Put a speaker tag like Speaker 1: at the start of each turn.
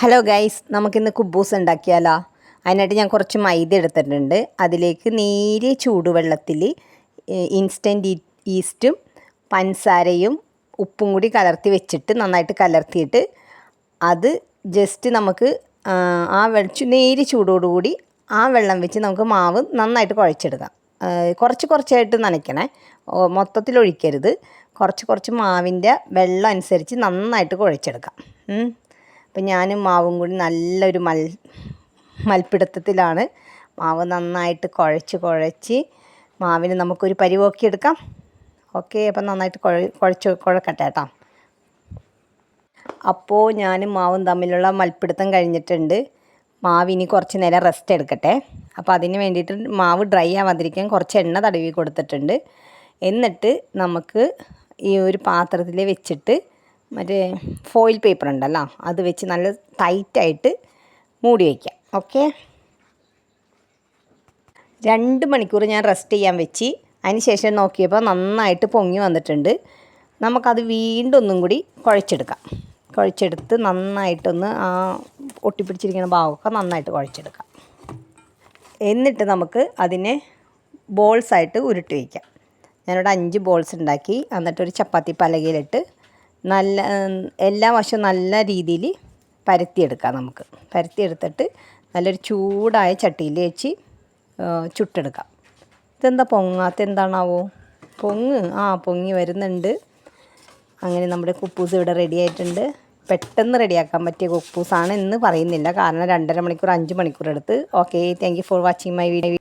Speaker 1: Hello guys, നമുക്കിന്ന് കുബൂസ് ഉണ്ടാക്കിയാലോ? അതിനായിട്ട് ഞാൻ കുറച്ച് മൈദ എടുത്തിട്ടുണ്ട്. അതിലേക്ക് നേരിയ ചൂടുവെള്ളത്തിൽ ഇൻസ്റ്റൻറ്റ് ഈസ്റ്റും പഞ്ചസാരയും ഉപ്പും കൂടി കലർത്തി വെച്ചിട്ട് നന്നായിട്ട് കലർത്തിയിട്ട് അത് ജസ്റ്റ് നമുക്ക് നേരിയ ചൂടോടുകൂടി ആ വെള്ളം വെച്ച് നമുക്ക് മാവ് നന്നായിട്ട് കുഴച്ചെടുക്കാം. കുറച്ചായിട്ട് നനയ്ക്കണേ, മൊത്തത്തിൽ ഒഴിക്കരുത്. കുറച്ച് മാവിൻ്റെ വെള്ളം അനുസരിച്ച് നന്നായിട്ട് കുഴച്ചെടുക്കാം. അപ്പം ഞാനും മാവും കൂടി നല്ലൊരു മൽപ്പിടുത്തത്തിലാണ്. മാവ് നന്നായിട്ട് കുഴച്ച് മാവിന് നമുക്കൊരു പരിവാക്കി എടുക്കാം. ഓക്കെ, അപ്പം നന്നായിട്ട് കുഴക്കട്ടെ കേട്ടോ. അപ്പോൾ ഞാനും മാവും തമ്മിലുള്ള മൽപ്പിടുത്തം കഴിഞ്ഞിട്ടുണ്ട്. മാവിനി കുറച്ച് നേരം റെസ്റ്റ് എടുക്കട്ടെ. അപ്പോൾ അതിന് വേണ്ടിയിട്ട് മാവ് ഡ്രൈ ആവാതിരിക്കാൻ കുറച്ച് എണ്ണ തടവി കൊടുത്തിട്ടുണ്ട്. എന്നിട്ട് നമുക്ക് ഈ ഒരു പാത്രത്തിൽ വെച്ചിട്ട് മറ്റേ ഫോയിൽ പേപ്പർ ഉണ്ടല്ലോ, അത് വെച്ച് നല്ല ടൈറ്റായിട്ട് മൂടി വയ്ക്കാം. ഓക്കെ, 2 മണിക്കൂർ ഞാൻ റെസ്റ്റ് ചെയ്യാൻ വെച്ച് അതിന് ശേഷം നോക്കിയപ്പോൾ നന്നായിട്ട് പൊങ്ങി വന്നിട്ടുണ്ട്. നമുക്കത് വീണ്ടും ഒന്നും കൂടി കുഴച്ചെടുത്ത് നന്നായിട്ടൊന്ന് ഒട്ടിപ്പിടിച്ചിരിക്കുന്ന ഭാഗമൊക്കെ നന്നായിട്ട് കുഴച്ചെടുക്കാം. എന്നിട്ട് നമുക്ക് അതിനെ ബോൾസായിട്ട് ഉരുട്ടി വയ്ക്കാം. ഞാനിവിടെ 5 ബോൾസ് ഉണ്ടാക്കി. എന്നിട്ടൊരു ചപ്പാത്തി പലകയിലിട്ട് എല്ലാ വശവും നല്ല രീതിയിൽ പരത്തിയെടുക്കാം. നമുക്ക് പരത്തിയെടുത്തിട്ട് നല്ലൊരു ചൂടായ ചട്ടിയിൽ വെച്ച് ചുട്ടെടുക്കാം. ഇതെന്താ പൊങ്ങാത്ത, എന്താണാവോ? പൊങ്ങി വരുന്നുണ്ട്. അങ്ങനെ നമ്മുടെ കുബൂസ് ഇവിടെ റെഡി ആയിട്ടുണ്ട്. പെട്ടെന്ന് റെഡിയാക്കാൻ പറ്റിയ കുബൂസാണ് എന്ന് പറയുന്നില്ല, കാരണം 2.5 മണിക്കൂർ 5 മണിക്കൂർ എടുത്ത്. Okay, thank you for watching my video.